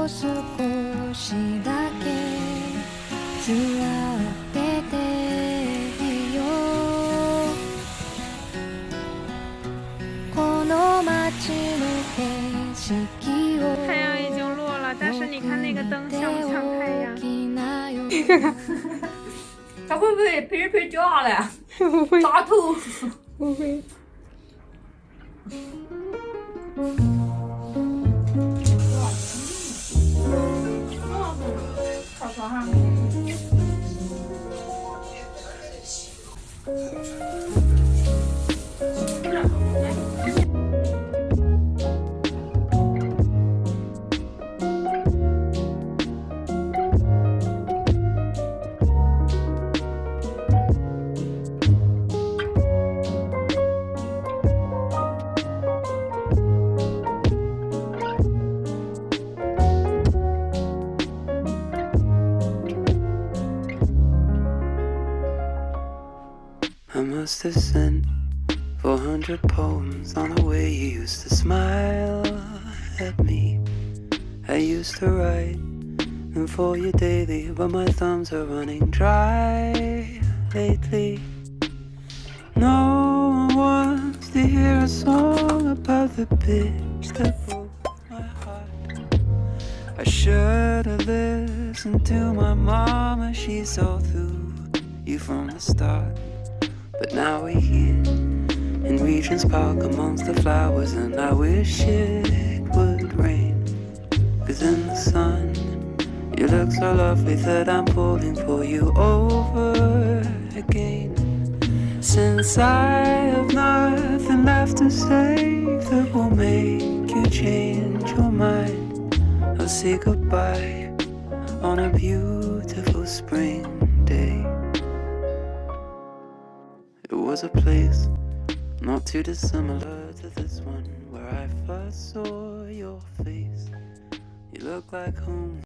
少しだけ座ってていいよこの街の景色を太阳已经落了，但是你看那个灯像不像太阳？它会不会噼里掉下来？不会，砸头。不会。I must have sent 400 poems on the way you used to smile at me. I used to write them for you daily, but my thumbs are running dry lately. No one wants to hear a song about the bitch that broke my heart. I should have listened to my mama, she saw through you from the start. But now we're here in Regent's Park amongst the flowers, and I wish it would rain. 'Cause in the sun, you look so lovely that I'm pulling for you over again. Since I have nothing left to say that will make you change your mind, I'll say goodbye on a beautiful spring day. It was a place not too dissimilar to this one, where I first saw your face. You look like home.